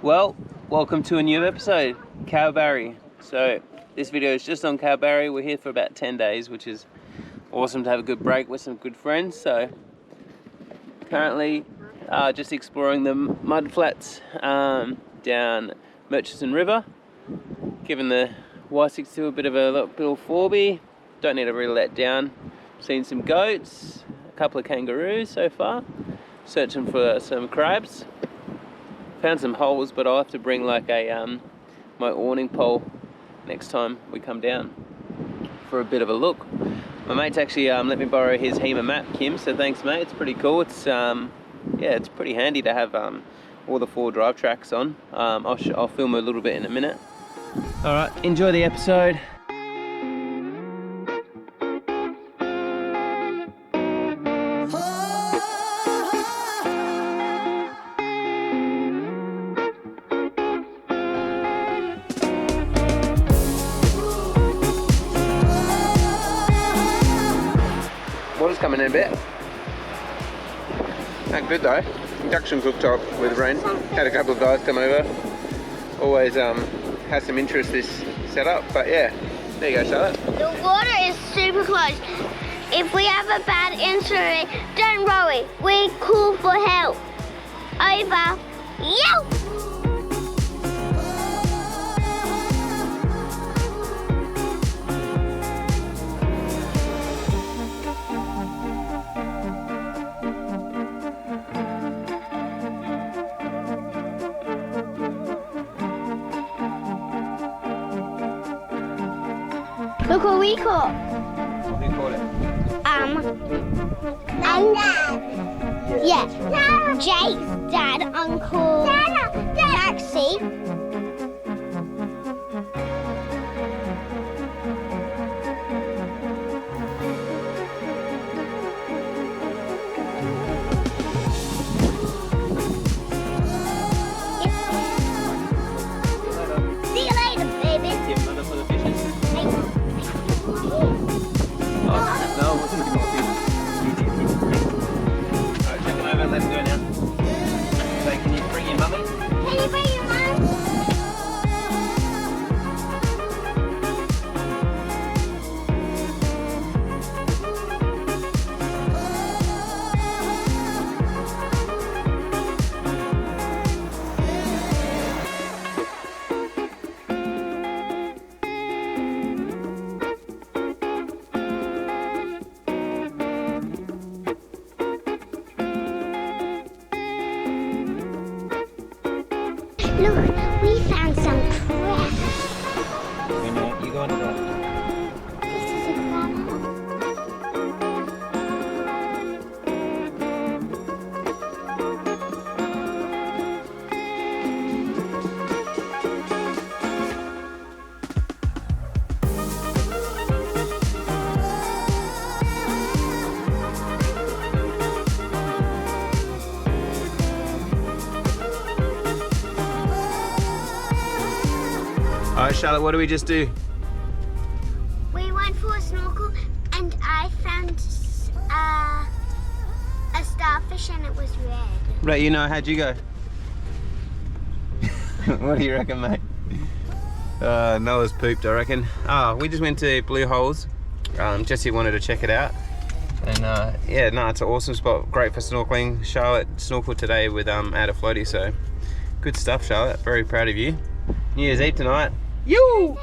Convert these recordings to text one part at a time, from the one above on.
Well, welcome to a new episode, Kalbarri. So this video is just on Kalbarri. We're here for about 10 days, which is awesome to have a good break with some good friends. So currently just exploring the mud flats down Murchison River, giving the Y62 a bit of a little forby. Don't need to really let down. Seen some goats, a couple of kangaroos so far, searching for some crabs. Found some holes, but I'll have to bring like a my awning pole next time we come down for a bit of a look. My mate's actually let me borrow his HEMA map, Kim, so thanks mate, it's pretty cool. It's yeah, it's pretty handy to have all the 4 drive tracks on. I'll film a little bit in a minute. Alright, enjoy the episode. Water's coming in a bit. Not good though. Induction cooktop with rent. Had a couple of guys come over. Always has some interest this setup, but yeah. There you go, Charlotte. The water is super close. If we have a bad incident, don't worry. We call for help. Over. Yo! Look what we caught. What do you call it? Yeah. Jake's dad, Uncle Maxie. See you later, baby. Give another for the fishes. No, we'll take more fish. Alright, check them over. Let's go now. So, can you bring your mummy? Can you bring your mom? Look, we found some crab. You go into that. This is a crab hole. Alright, Charlotte, what do we just do? We went for a snorkel and I found a starfish and it was red. Right, how'd you go? What do you reckon, mate? Noah's pooped, I reckon. We just went to Blue Holes. Jessy wanted to check it out. And yeah, no, it's an awesome spot. Great for snorkeling. Charlotte snorkeled today with out of floaty, so good stuff, Charlotte. Very proud of you. New Year's Eve tonight. You!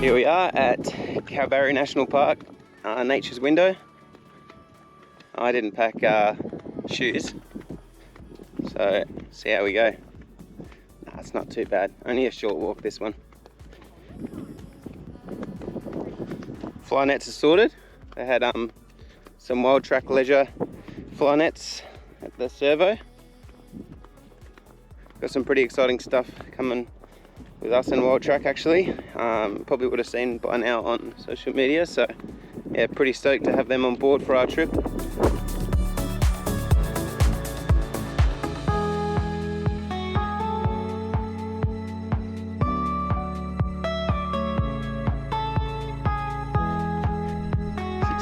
Here we are at Kalbarri National Park, Nature's Window. I didn't pack shoes, so see how we go. It's not too bad. Only a short walk, this one. Fly nets are sorted. They had some Wild Track Leisure fly nets at the servo. Got some pretty exciting stuff coming with us and Wild Track actually. Probably would have seen by now on social media, so yeah, pretty stoked to have them on board for our trip.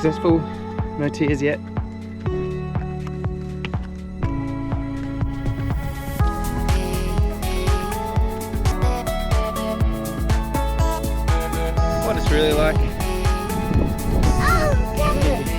Successful, no tears yet. What it's really like. Oh, goodness.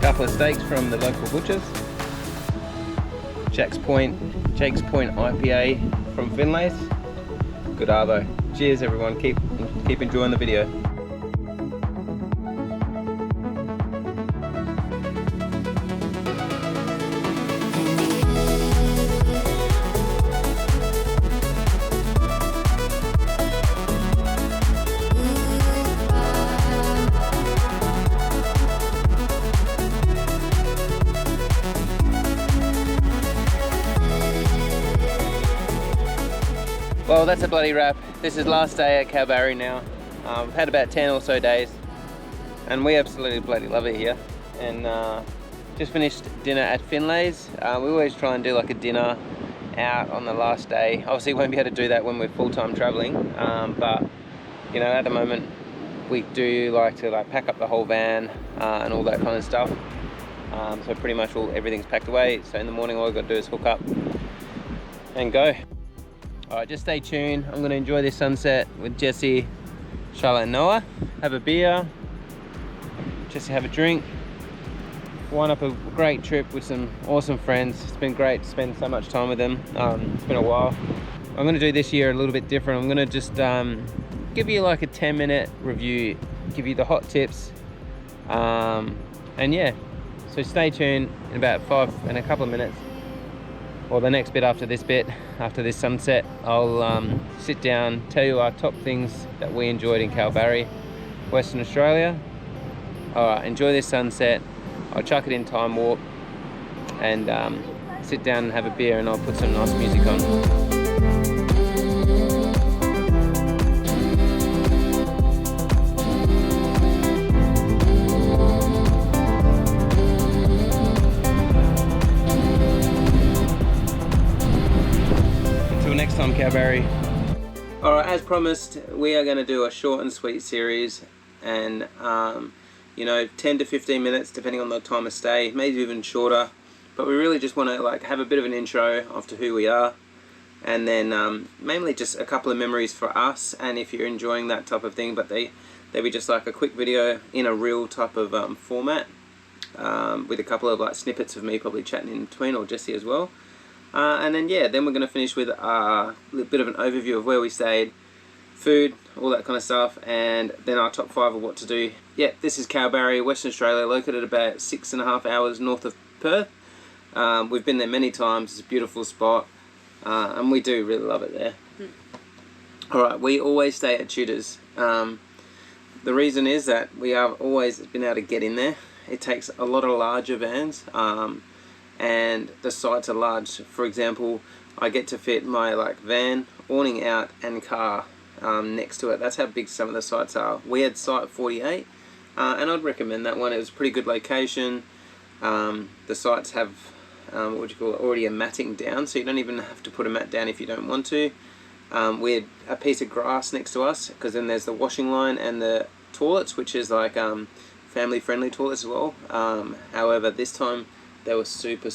Couple of steaks from the local butchers. Jake's Point IPA from Finlay's. Good arvo. Cheers everyone, keep enjoying the video. Well, that's a bloody wrap. This is last day at Kalbarri now. We've had about 10 or so days and we absolutely bloody love it here. And just finished dinner at Finlay's. We always try and do like a dinner out on the last day. Obviously won't be able to do that when we're full-time traveling, but you know, at the moment we do like to pack up the whole van and all that kind of stuff. So pretty much everything's packed away. So in the morning all we've got to do is hook up and go. Alright, just stay tuned. I'm going to enjoy this sunset with Jessy, Charlotte and Noah. Have a beer, Jessy have a drink. Wind up a great trip with some awesome friends. It's been great to spend so much time with them. It's been a while. I'm going to do this year a little bit different. I'm going to just give you like a 10-minute review, give you the hot tips. And yeah, so stay tuned in about in a couple of minutes. Or the next bit after this sunset, I'll sit down, tell you our top things that we enjoyed in Kalbarri, Western Australia. Alright, enjoy this sunset. I'll chuck it in time warp and sit down and have a beer, and I'll put some nice music on. Next time, Kalbarri. Alright, as promised, we are going to do a short and sweet series, and you know, 10 to 15 minutes depending on the time of stay, maybe even shorter, but we really just want to have a bit of an intro of to who we are, and then mainly just a couple of memories for us, and if you're enjoying that type of thing, but they'll be just like a quick video in a reel type of format, with a couple of snippets of me probably chatting in between, or Jessy as well. And then yeah, then we're going to finish with a little bit of an overview of where we stayed, food, all that kind of stuff, and then our top 5 of what to do. Yeah, this is Kalbarri, Western Australia, located about 6.5 hours north of Perth. We've been there many times. It's a beautiful spot, and we do really love it there. Alright, we always stay at Tudor's. The reason is that we have always been able to get in there. It takes a lot of larger vans, and the sites are large. For example, I get to fit my van, awning out, and car next to it. That's how big some of the sites are. We had site 48, and I'd recommend that one. It was a pretty good location. The sites have already a matting down, so you don't even have to put a mat down if you don't want to. We had a piece of grass next to us, because then there's the washing line and the toilets, which is family friendly toilets as well. However, this time they were super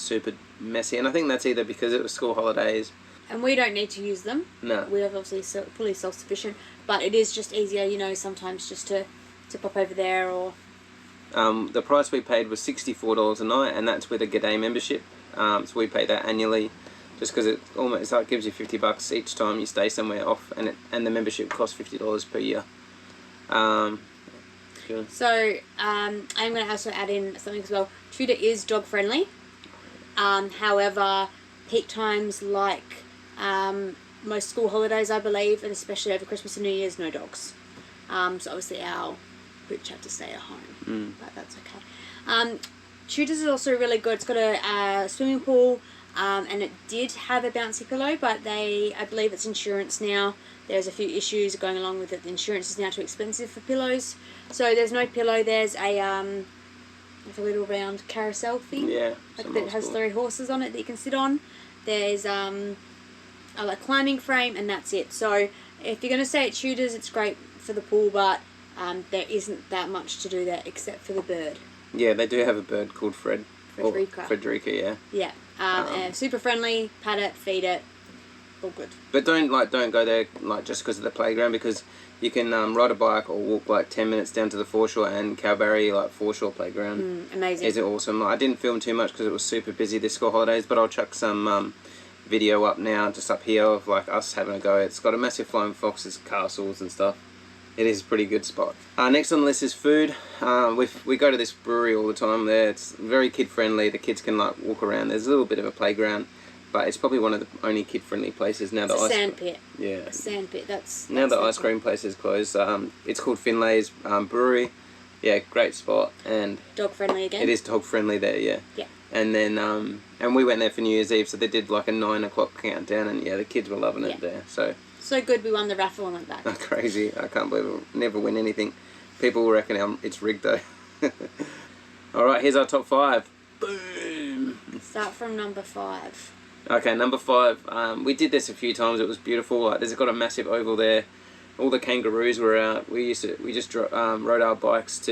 messy, and I think that's either because it was school holidays. And we don't need to use them. No. We're obviously fully self-sufficient, but it is just easier, you know, sometimes just to pop over there or... The price we paid was $64 a night, and that's with a G'day membership. So we pay that annually, just because it almost like gives you $50 each time you stay somewhere off, and the membership costs $50 per year. Good. So I'm going to also add in something as well. Tudor is dog friendly. However, peak times like most school holidays, I believe, and especially over Christmas and New Year's, no dogs. So obviously our Pooch had to stay at home, but that's okay. Tudor's is also really good. It's got a swimming pool, and it did have a bouncy pillow, but I believe it's insurance now. There's a few issues going along with it. The insurance is now too expensive for pillows, so there's no pillow. There's a little round carousel thing, that has 3 horses on it that you can sit on. There's a climbing frame, and that's it. So if you're going to stay at Tudor's, it's great for the pool, but there isn't that much to do there except for the bird. Yeah, they do have a bird called Frederica. Frederica, yeah. Yeah, super friendly. Pat it, feed it, all good. But don't go there just because of the playground, because you can ride a bike or walk 10 minutes down to the foreshore, and Kalbarri foreshore playground. Amazing. Is it awesome? I didn't film too much because it was super busy this school holidays, but I'll chuck some video up now, just up here, of us having a go. It's got a massive flying foxes, castles and stuff. It is a pretty good spot. Next on the list is food. We go to this brewery all the time there. It's very kid friendly. The kids can walk around. There's a little bit of a playground, but it's probably one of the only kid friendly places now. It's a sand pit. Yeah. A sand pit. That's now the ice cream place is closed. It's called Finlay's Brewery. Yeah, great spot, and dog friendly again. It is dog friendly there. Yeah. Yeah. And then and we went there for New Year's Eve, so they did a 9 o'clock countdown, and the kids were loving it there. So good, we won the raffle and went back. Crazy. I can't believe we'll never win anything. People reckon it's rigged though. Alright, here's our top 5. Boom! Start from number 5. Okay, number 5. We did this a few times. It was beautiful. There's got a massive oval there. All the kangaroos were out. We just rode our bikes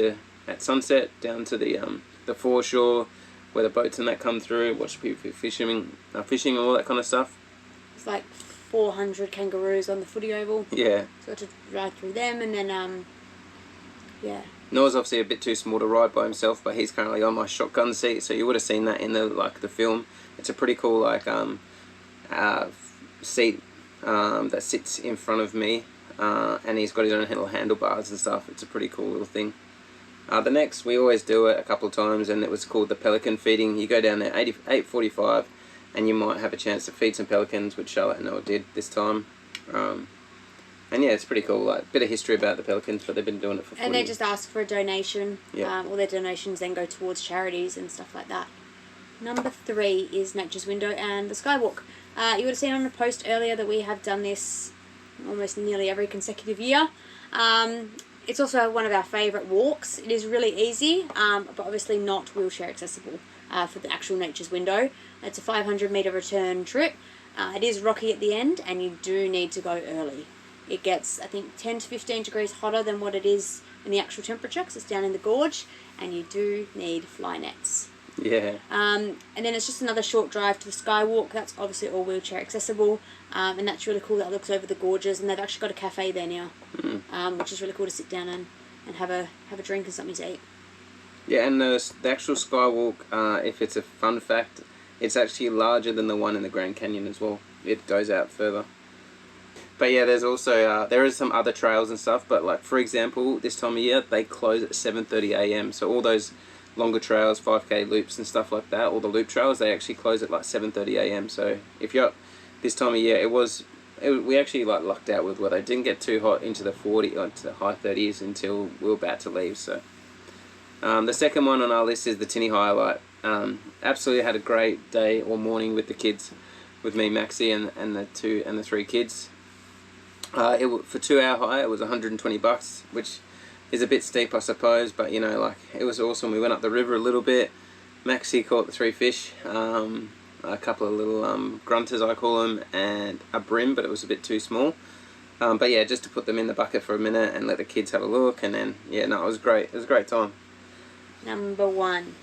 at sunset down to the foreshore where the boats and that come through. Watch people fishing and all that kind of stuff. It's 400 kangaroos on the footy oval. Yeah. So I had to ride through them, and then yeah. Noah's obviously a bit too small to ride by himself, but he's currently on my shotgun seat, so you would have seen that in the film. It's a pretty cool seat that sits in front of me, and he's got his own little handlebars and stuff. It's a pretty cool little thing. The next, we always do it a couple of times, and it was called the pelican feeding. You go down there 8:45, and you might have a chance to feed some pelicans, which Charlotte and Noah did this time. And yeah, it's pretty cool. A bit of history about the pelicans, but they've been doing it for 40 And they just ask for a donation. Yeah. All their donations then go towards charities and stuff like that. Number 3 is Nature's Window and the Skywalk. You would have seen on a post earlier that we have done this almost nearly every consecutive year. It's also one of our favourite walks. It is really easy, but obviously not wheelchair accessible for the actual Nature's Window. It's a 500-metre return trip. It is rocky at the end, and you do need to go early. It gets, I think, 10 to 15 degrees hotter than what it is in the actual temperature, because it's down in the gorge, and you do need fly nets. Yeah. And then it's just another short drive to the Skywalk. That's obviously all wheelchair accessible, and that's really cool. That looks over the gorges, and they've actually got a cafe there now, which is really cool to sit down and have a drink and something to eat. Yeah, and the actual Skywalk, if it's a fun fact, it's actually larger than the one in the Grand Canyon as well. It goes out further. But yeah, there's also there is some other trails and stuff. But for example, this time of year they close at 7:30 a.m. So all those longer trails, 5k loops and stuff like that, all the loop trails, they actually close at 7:30 a.m. So if you're this time of year, we actually lucked out with weather. It didn't get too hot into the 40 or to the high 30s until we were about to leave. So the second one on our list is the Tinny Highlight. Absolutely had a great day or morning with the kids, with me, Maxie, and the 3 kids. For 2 hour high, it was $120, which is a bit steep, I suppose, but it was awesome. We went up the river a little bit. Maxie caught the 3 fish, a couple of little grunters, I call them, and a brim, but it was a bit too small. But yeah, just to put them in the bucket for a minute and let the kids have a look, and then it was great. It was a great time. Number 1.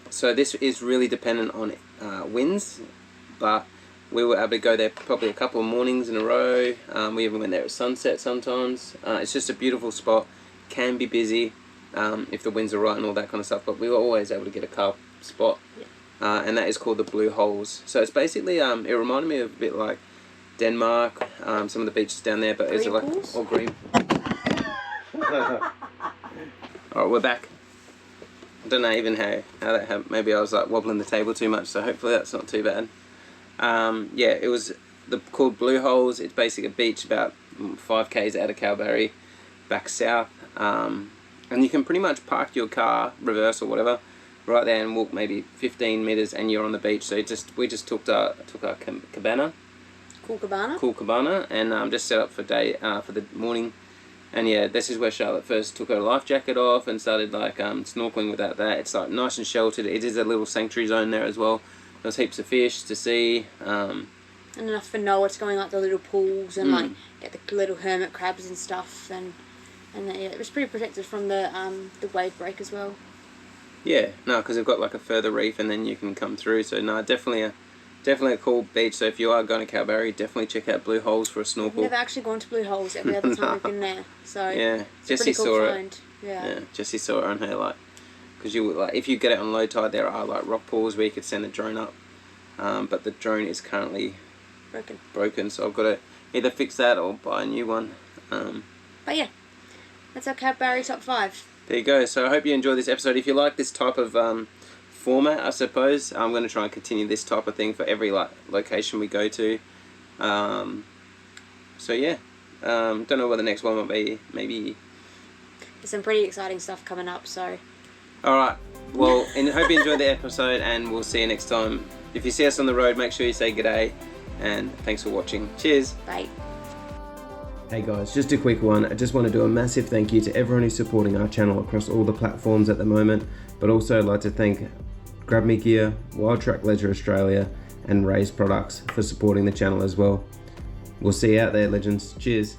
So this is really dependent on winds, but we were able to go there probably a couple of mornings in a row. We even went there at sunset sometimes. It's just a beautiful spot. Can be busy if the winds are right and all that kind of stuff, but we were always able to get a car spot. And that is called the Blue Holes. So it's basically, it reminded me of a bit like Denmark, some of the beaches down there, but it's like all green. Alright, we're back. I don't know even how that happened. Maybe I was like wobbling the table too much, so hopefully that's not too bad. Yeah, it was called Blue Holes. It's basically a beach about 5 k's out of Kalbarri, back south. And you can pretty much park your car, reverse or whatever, right there and walk maybe 15 meters and you're on the beach. So we just took our cabana. Cool cabana, and just set up for the morning. And yeah, this is where Charlotte first took her life jacket off and started like snorkeling without that. It's like nice and sheltered. It is a little sanctuary zone there as well. There's heaps of fish to see. And enough for Noah to go in like the little pools and like get the little hermit crabs and stuff. And yeah, it was pretty protected from the wave break as well. Yeah, no, because they've got like a further reef and then you can come through. So no, definitely a cool beach. So if you are going to Kalbarri, definitely check out Blue Holes for a snorkel. I've never actually gone to Blue Holes every other time we've been there. So yeah, it's Jessy a pretty saw cool it. find. Yeah, Jessy saw it on her like, because you like if you get it on low tide, there are like rock pools where you could send a drone up, but the drone is currently broken. So I've got to either fix that or buy a new one. But yeah, that's our Kalbarri top 5. There you go. So I hope you enjoyed this episode. If you like this type of format, I suppose I'm going to try and continue this type of thing for every like location we go to. So yeah, don't know what the next one might be. Maybe there's some pretty exciting stuff coming up. So all right. Well, and hope you enjoyed the episode, and we'll see you next time. If you see us on the road, make sure you say g'day, and thanks for watching. Cheers. Bye. Hey guys, just a quick one. I just want to do a massive thank you to everyone who's supporting our channel across all the platforms at the moment, but also I'd like to thank Grab Me Gear, Wild Track Leisure Australia, and Raise Products for supporting the channel as well. We'll see you out there, legends. Cheers.